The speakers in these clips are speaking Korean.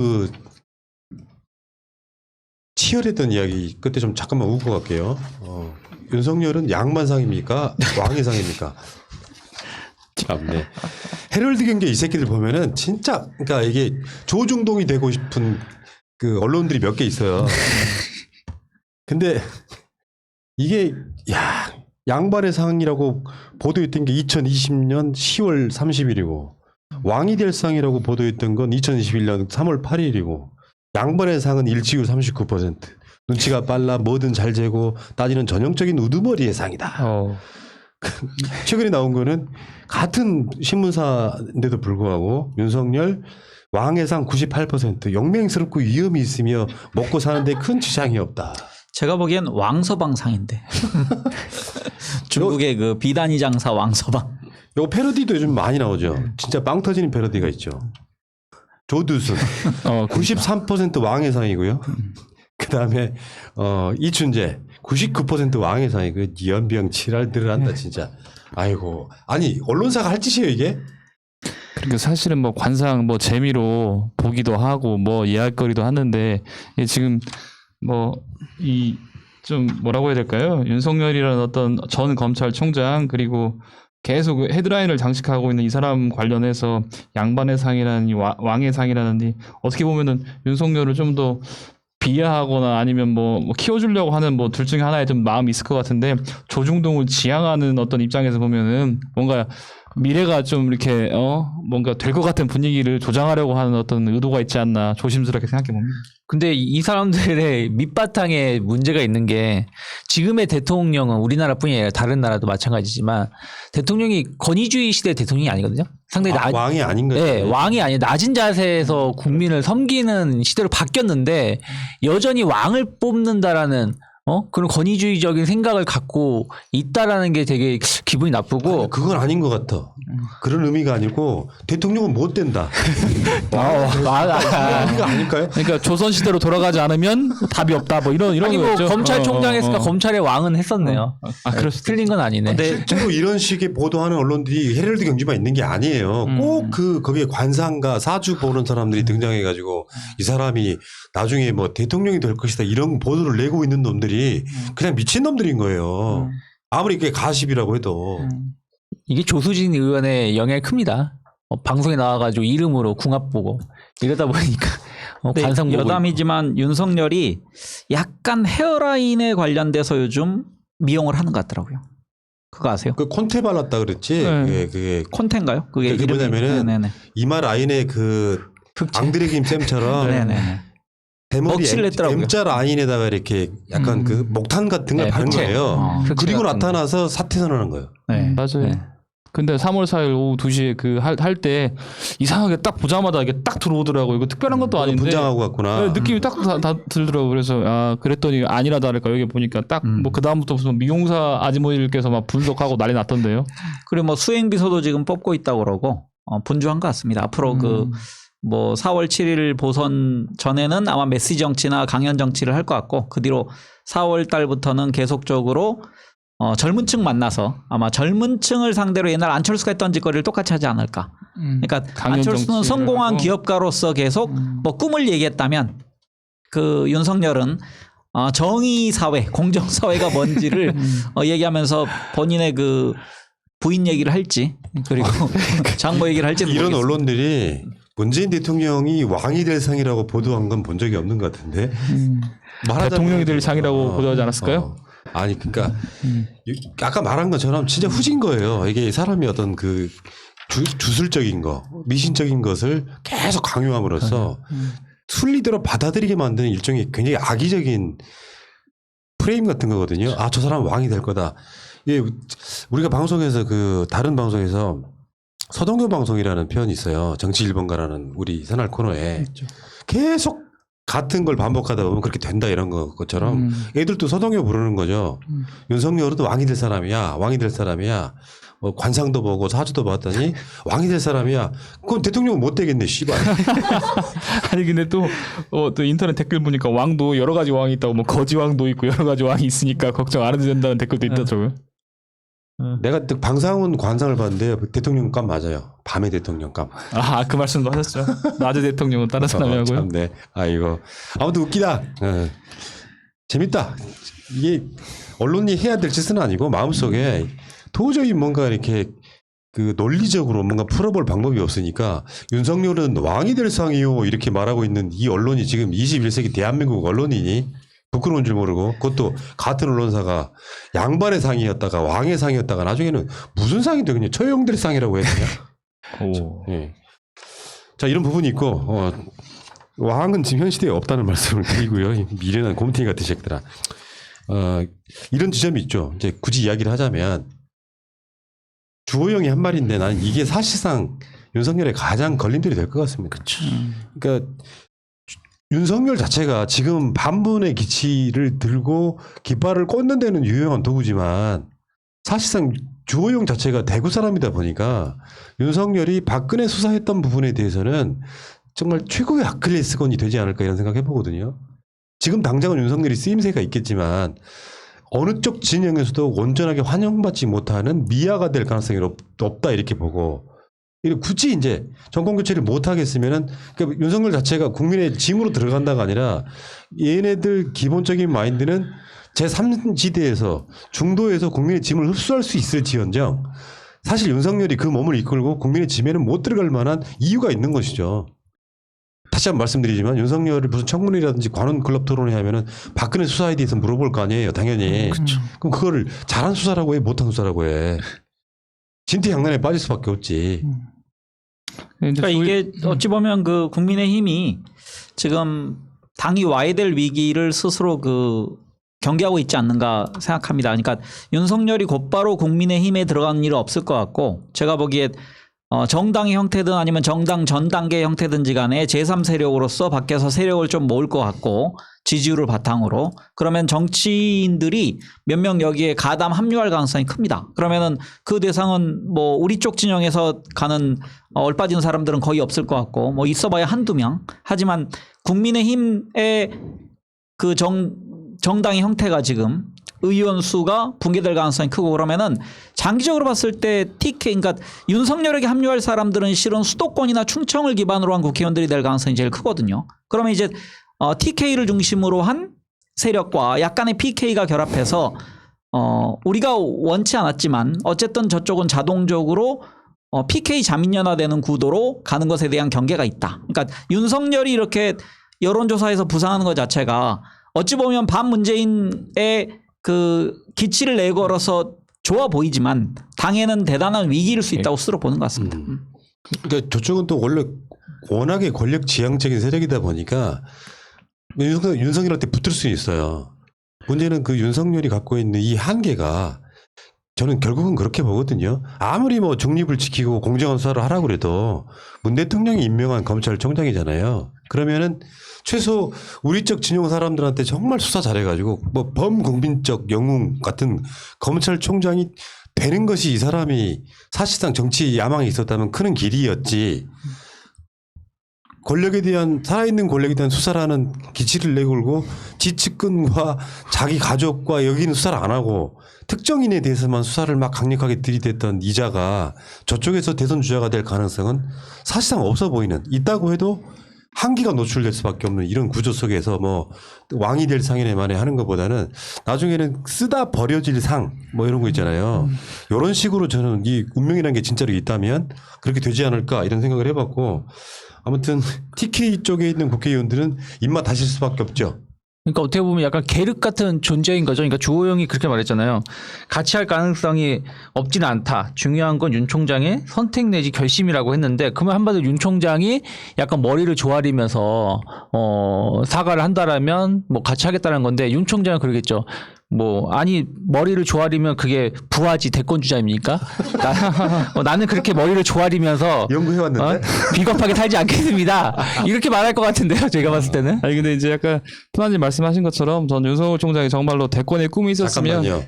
그 치열했던 이야기 그때 좀 잠깐만 웃고 갈게요. 윤석열은 양반상입니까? 왕의상입니까? 참네. 헤럴드 경제 이 새끼들 보면은 진짜 그러니까 이게 조중동이 되고 싶은 그 언론들이 몇 개 있어요. 근데 이게 야 양반의 상이라고 보도했던 게 2020년 10월 30일이고 왕이 될 상이라고 보도했던 건 2021년 3월 8일이고 양반의 상은 일치율 39%. 눈치가 빨라 뭐든 잘 재고 따지는 전형적인 우두머리의 상이다. 최근에 나온 거는 같은 신문사인데도 불구하고 윤석열 왕의 상 98% 영맹스럽고 위험이 있으며 먹고 사는데 큰 지장이 없다. 제가 보기엔 왕서방상인데. 중국의 그 비단위 장사 왕서방. 요거 패러디도 요즘 많이 나오죠. 진짜 빵 터지는 패러디가 있죠. 조두순 93% 왕의 상이고요. 그다음에 이춘재 99% 왕의 상이고 연병 칠할들을 한다 진짜. 아이고 아니 언론사가 할 짓이에요 이게. 그러니까 사실은 뭐 관상 뭐 재미로 보기도 하고 뭐 이야기거리도 하는데 이게 지금 뭐 이 좀 뭐라고 해야 될까요? 윤석열이라는 어떤 전 검찰총장 그리고 계속 헤드라인을 장식하고 있는 이 사람 관련해서 양반의 상이라는 왕의 상이라는 어떻게 보면은 윤석열을 좀 더 비하하거나 아니면 뭐 키워주려고 하는 뭐 둘 중에 하나에 좀 마음이 있을 것 같은데 조중동을 지향하는 어떤 입장에서 보면은 뭔가 미래가 좀 이렇게 뭔가 될 것 같은 분위기를 조장하려고 하는 어떤 의도가 있지 않나 조심스럽게 생각해 봅니다. 근데 이 사람들의 밑바탕에 문제가 있는 게 지금의 대통령은 우리나라뿐이 아니라 다른 나라도 마찬가지지만 대통령이 권위주의 시대 대통령이 아니거든요. 상당히 왕이 아닌 거죠. 네, 왕이 아니에요. 낮은 자세에서 국민을 섬기는 시대로 바뀌었는데 여전히 왕을 뽑는다라는 그런 권위주의적인 생각을 갖고 있다라는 게 되게 기분이 나쁘고. 아니, 그건 아닌 것 같아. 그런 의미가 아니고 대통령은 못 된다. 의미가 아닐까요? 그러니까 조선 시대로 돌아가지 않으면 답이 없다. 뭐 이런 아니 뭐 거였죠. 검찰총장 했으니까 검찰의 왕은 했었네요. 그렇습니다. 틀린 건 아니네. 실제로 이런 식의 보도하는 언론들이 헤럴드 경지만 있는 게 아니에요. 꼭 거기에 관상가 사주 보는 사람들이 등장해가지고 이 사람이 나중에 뭐 대통령이 될 것이다 이런 보도를 내고 있는 놈들이 그냥 미친 놈들인 거예요. 아무리 그게 가십이라고 해도. 이게 조수진 의원의 영향이 큽니다. 방송에 나와가지고 이름으로 궁합 보고 이러다 보니까 관상 보고 여담이지만 윤석열이 약간 헤어라인에 관련돼서 요즘 미용을 하는 것 같더라고요. 그거 아세요? 그 콘테 발랐다 그랬지. 네. 그게 콘테인가요? 그게 그게 뭐냐면은 네네네. 이마 라인에 그 앙드레김 쌤처럼 네네. 대머리 먹칠을 했더라고요. M자 라인에다가 이렇게 약간 그 목탄 같은 걸 네, 바른 흑채. 거예요. 흑채 그리고 같은 거. 나타나서 사퇴 선언한 거예요. 네. 맞아요. 네. 근데 3월 4일 오후 2시에 그 할 때 이상하게 딱 보자마자 이게 딱 들어오더라고. 이거 특별한 것도 아닌데. 분장하고 갔구나. 네, 느낌이 딱 다 들더라고. 그래서 그랬더니 아니라 다를까 여기 보니까 딱 뭐 그 다음부터 무슨 미용사 아주머니들께서 막 분석하고 난리 났던데요. 그리고 뭐 수행비서도 지금 뽑고 있다고 그러고 분주한 것 같습니다. 앞으로 그 뭐 4월 7일 보선 전에는 아마 메시지 정치나 강연 정치를 할 것 같고 그 뒤로 4월 달부터는 계속적으로 젊은 층 만나서 아마 젊은 층을 상대로 옛날 안철수가 했던 짓거리를 똑같이 하지 않을까. 그러니까 안철수는 성공한 기업가로서 계속 뭐 꿈을 얘기했다면 그 윤석열은 정의 사회, 공정 사회가 뭔지를 얘기하면서 본인의 그 부인 얘기를 할지 그리고 장모 얘기를 할지는 이런 모르겠습니다. 언론들이 문재인 대통령이 왕이 될 상이라고 보도한 건 본 적이 없는 것 같은데. 대통령이 될 상이라고 보도하지 않았을까요? 아니 그러니까 아까 말한 것처럼 진짜 후진 거예요. 이게 사람이 어떤 그 주술적인 거, 미신적인 것을 계속 강요함으로써 순리대로 받아들이게 만드는 일종의 굉장히 악의적인 프레임 같은 거거든요. 아, 저 사람은 왕이 될 거다. 예, 우리가 방송에서 그 다른 방송에서 서동교 방송이라는 표현이 있어요. 정치 1번가라는 우리 새날 코너에 계속 같은 걸 반복하다 보면 그렇게 된다 이런 것처럼 애들도 서동교 부르는 거죠. 윤석열은 왕이 될 사람이야. 왕이 될 사람이야. 뭐 관상도 보고 사주도 봤더니 왕이 될 사람이야. 그건 대통령은 못 되겠네, 씨발. 아니 근데 또 인터넷 댓글 보니까 왕도 여러 가지 왕이 있다고 뭐 거지 왕도 있고 여러 가지 왕이 있으니까 걱정 안 해도 된다는 댓글도 있더라고요. 내가 방상훈 관상을 봤는데 대통령감 맞아요. 밤의 대통령감. 그 말씀도 하셨죠. 낮의 대통령은 다른 사람이 하고요. 참네. 아이고. 아무튼 웃기다. 재밌다. 이게 언론이 해야 될 짓은 아니고 마음속에 도저히 뭔가 이렇게 그 논리적으로 뭔가 풀어볼 방법이 없으니까 윤석열은 왕이 될 상이요 이렇게 말하고 있는 이 언론이 지금 21세기 대한민국 언론이니 부끄러운 줄 모르고 그것도 같은 언론사가 양반의 상이었다가 왕의 상이었다가 나중에는 무슨 상이 되겠냐 처형될 상이라고 해야 되냐. 예. 자 이런 부분이 있고 왕은 지금 현 시대에 없다는 말씀을 드리고요. 미련한 곰탱이 같은 새끼들아. 이런 지점이 있죠. 이제 굳이 이야기를 하자면 주호영이 한 말인데 나는 이게 사실상 윤석열의 가장 걸림돌이 될 것 같습니다. 그러니까 윤석열 자체가 지금 반문의 기치를 들고 깃발을 꽂는 데는 유용한 도구지만 사실상 주호영 자체가 대구 사람이다 보니까 윤석열이 박근혜 수사했던 부분에 대해서는 정말 최고의 아킬레스건이 되지 않을까 이런 생각 해보거든요. 지금 당장은 윤석열이 쓰임새가 있겠지만 어느 쪽 진영에서도 온전하게 환영받지 못하는 미아가 될 가능성이 없다 이렇게 보고 굳이 이제 정권 교체를 못 하겠으면은 그러니까 윤석열 자체가 국민의 짐으로 들어간다가 아니라 얘네들 기본적인 마인드는 제3지대에서 중도에서 국민의 짐을 흡수할 수 있을지언정 사실 윤석열이 그 몸을 이끌고 국민의 짐에는 못 들어갈 만한 이유가 있는 것이죠. 다시 한번 말씀드리지만 윤석열을 무슨 청문회라든지 관훈 클럽 토론회 하면은 박근혜 수사에 대해서 물어볼 거 아니에요. 당연히. 그럼 그거를 잘한 수사라고 해 못한 수사라고 해. 진퇴양난에 빠질 수밖에 없지. 그러니까 이게 어찌 보면 그 국민의힘이 지금 당이 와야 될 위기를 스스로 그 경계하고 있지 않는가 생각합니다. 그러니까 윤석열이 곧바로 국민의힘에 들어가는 일은 없을 것 같고 제가 보기에 정당의 형태든 아니면 정당 전 단계의 형태든지 간에 제3세력으로서 밖에서 세력을 좀 모을 것 같고 지지율을 바탕으로 그러면 정치인들이 몇 명 여기에 가담 합류할 가능성이 큽니다. 그러면은 그 대상은 뭐 우리 쪽 진영에서 가는 얼빠진 사람들은 거의 없을 것 같고 뭐 있어봐야 한두 명. 하지만 국민의힘의 그 정당의 형태가 지금 의원 수가 붕괴될 가능성이 크고 그러면은 장기적으로 봤을 때 TK 그러니까 윤석열에게 합류할 사람들은 실은 수도권이나 충청을 기반으로 한 국회의원들이 될 가능성이 제일 크거든요. 그러면 이제 TK를 중심으로 한 세력과 약간의 PK가 결합해서 우리가 원치 않았지만 어쨌든 저쪽은 자동적으로 PK 자민연화되는 구도로 가는 것에 대한 경계가 있다. 그러니까 윤석열이 이렇게 여론조사에서 부상하는 것 자체가 어찌 보면 반문재인의 그 기치를 내걸어서 좋아 보이지만 당에는 대단한 위기일 수 있다고 스스로 보는 것 같습니다. 그러니까 저쪽은 또 원래 워낙에 권력 지향적인 세력이다 보니까 윤석열한테 붙을 수 있어요. 문제는 그 윤석열이 갖고 있는 이 한계가 저는 결국은 그렇게 보거든요. 아무리 뭐 중립을 지키고 공정한 수사를 하라고 그래도 문 대통령이 임명한 검찰총장이잖아요. 그러면은 최소 우리 쪽 진영 사람들한테 정말 수사 잘해가지고 뭐 범국민적 영웅 같은 검찰총장이 되는 것이 이 사람이 사실상 정치 야망이 있었다면 크는 길이었지. 권력에 대한 살아있는 권력에 대한 수사라는 기치를 내걸고 지측근과 자기 가족과 여기는 수사를 안 하고 특정인에 대해서만 수사를 막 강력하게 들이댔던 이자가 저쪽에서 대선 주자가 될 가능성은 사실상 없어 보이는 있다고 해도 한기가 노출될 수밖에 없는 이런 구조 속에서 뭐 왕이 될 상이네만에 하는 것보다는 나중에는 쓰다 버려질 상 뭐 이런 거 있잖아요. 이런 식으로 저는 이 운명이라는 게 진짜로 있다면 그렇게 되지 않을까 이런 생각을 해봤고 아무튼 TK 쪽에 있는 국회의원들은 입맛 다실 수밖에 없죠. 그러니까 어떻게 보면 약간 계륵 같은 존재인 거죠. 그러니까 주호영이 그렇게 말했잖아요. 같이 할 가능성이 없지는 않다. 중요한 건 윤 총장의 선택 내지 결심이라고 했는데 그러면 한마디로 윤 총장이 약간 머리를 조아리면서 사과를 한다라면 뭐 같이 하겠다는 건데 윤 총장은 그러겠죠. 뭐 아니 머리를 조아리면 그게 부하지 대권 주자입니까? 나는 그렇게 머리를 조아리면서 연구해왔는데 비겁하게 살지 않겠습니다. 이렇게 말할 것 같은데요. 제가 봤을 때는. 아니 근데 이제 약간 토나님 말씀하신 것처럼 전 윤석열 총장이 정말로 대권의 꿈이 있었으면 잠깐만요.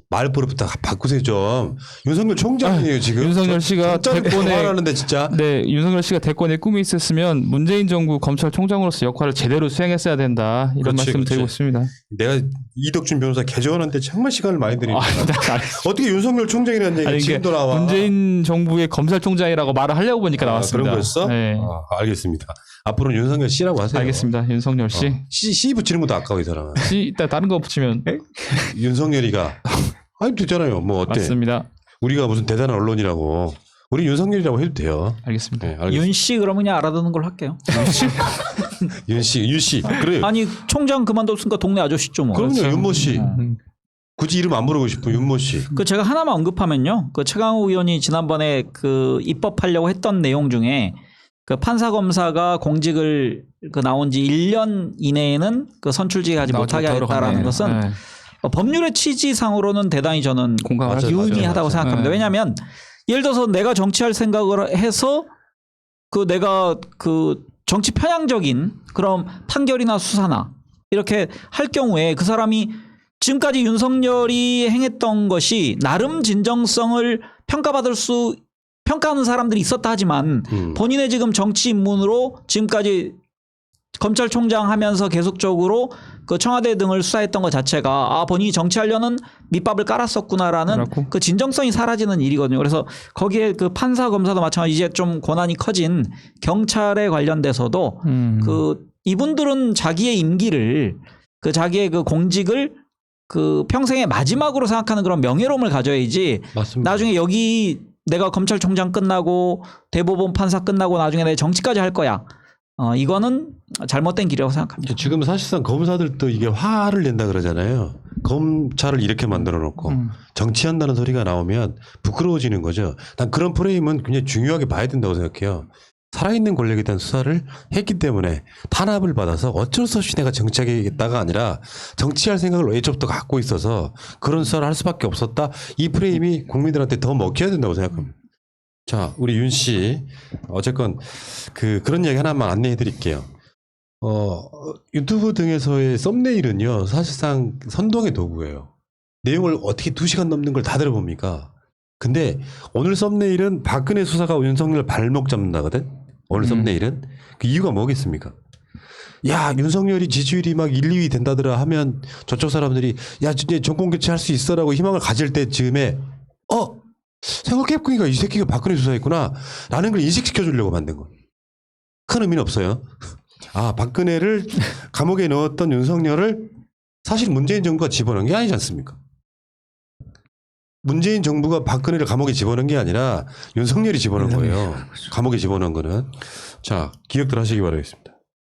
말버릇부터 바꾸세요 좀. 윤석열 총장이에요 지금. 윤석열 씨가 대권에 하는데 진짜. 네, 윤석열 씨가 대권에 꿈이 있었으면 문재인 정부 검찰총장으로서 역할을 제대로 수행했어야 된다. 이런 그렇지, 말씀 드리고 그렇지. 있습니다. 내가 이덕준 변호사 개정하는데 정말 시간을 많이 들이는 거야. 네, 어떻게 윤석열 총장이라는 얘기가 아니, 이게 지금도 나와. 문재인 정부의 검찰총장이라고 말을 하려고 보니까 나왔습니다. 그런 거였어? 네. 알겠습니다. 앞으로는 윤석열 씨라고 하세요. 알겠습니다. 윤석열 씨. 씨 붙이는 것도 아까워 이 사람은. 씨 이따 다른 거 붙이면 윤석열이가 아니 됐잖아요. 뭐 어때? 맞습니다. 우리가 무슨 대단한 언론이라고. 우리 윤석열이라고 해도 돼요. 알겠습니다. 네, 알겠습니다. 윤 씨 그러면 그냥 알아듣는 걸로 할게요. 윤 씨. 그래요. 아니 총장 그만뒀으니까 동네 아저씨죠 뭐. 그럼요. 윤모 씨. 음. 굳이 이름 안 부르고 싶은 윤모 씨. 그 제가 하나만 언급하면요. 그 최강욱 의원이 지난번에 그 입법하려고 했던 내용 중에 그 판사 검사가 공직을 그 나온 지 1년 이내에는 그 선출직하지 못하게 하겠다라는 것은 네. 법률의 취지상으로는 대단히 저는 공감할 수 유의미하다고 맞아요. 생각합니다. 네. 왜냐하면 예를 들어서 내가 정치할 생각을 해서 그 내가 그 정치 편향적인 그런 판결이나 수사나 이렇게 할 경우에 그 사람이 지금까지 윤석열이 행했던 것이 나름 진정성을 평가하는 사람들이 있었다 하지만 본인의 지금 정치 입문으로 지금까지 검찰총장 하면서 계속적으로 그 청와대 등을 수사했던 것 자체가 본인이 정치하려는 밑밥을 깔았었구나라는 그렇고. 그 진정성이 사라지는 일이거든요. 그래서 거기에 그 판사 검사도 마찬가지 이제 좀 권한이 커진 경찰에 관련돼서도 그 이분들은 자기의 임기를 그 자기의 그 공직을 그 평생의 마지막으로 생각하는 그런 명예로움을 가져야지 맞습니다. 나중에 여기 내가 검찰총장 끝나고 대법원 판사 끝나고 나중에 내 정치까지 할 거야. 이거는 잘못된 길이라고 생각합니다. 지금 사실상 검사들도 이게 화를 낸다 그러잖아요. 검찰을 이렇게 만들어 놓고 정치한다는 소리가 나오면 부끄러워지는 거죠. 난 그런 프레임은 굉장히 중요하게 봐야 된다고 생각해요. 살아있는 권력에 대한 수사를 했기 때문에 탄압을 받아서 어쩔 수 없이 내가 정치하겠다가 아니라 정치할 생각을 애초부터 갖고 있어서 그런 수사를 할 수밖에 없었다. 이 프레임이 국민들한테 더 먹혀야 된다고 생각합니다. 자, 우리 윤 씨, 어쨌건 그런 이야기 하나만 안내해 드릴게요. 유튜브 등에서의 썸네일은요, 사실상 선동의 도구예요. 내용을 어떻게 2시간 넘는 걸 다 들어봅니까? 근데 오늘 썸네일은 박근혜 수사가 윤석열 발목 잡는다거든? 오늘 썸네일은. 그 이유가 뭐겠습니까? 야, 윤석열이 지지율이 막 1, 2위 된다더라 하면 저쪽 사람들이 야, 이제 정권 교체할 수 있어라고 희망을 가질 때쯤에 생각해보니까 이 새끼가 박근혜 수사했구나 라는 걸 인식시켜 주려고 만든 거. 큰 의미는 없어요. 박근혜를 감옥에 넣었던 윤석열을 사실 문재인 정부가 집어넣은 게 아니지 않습니까? 문재인 정부가 박근혜를 감옥에 집어넣은 게 아니라 윤석열이 집어넣은 거예요. 감옥에 집어넣은 거는. 자, 기억들 하시기 바라겠습니다.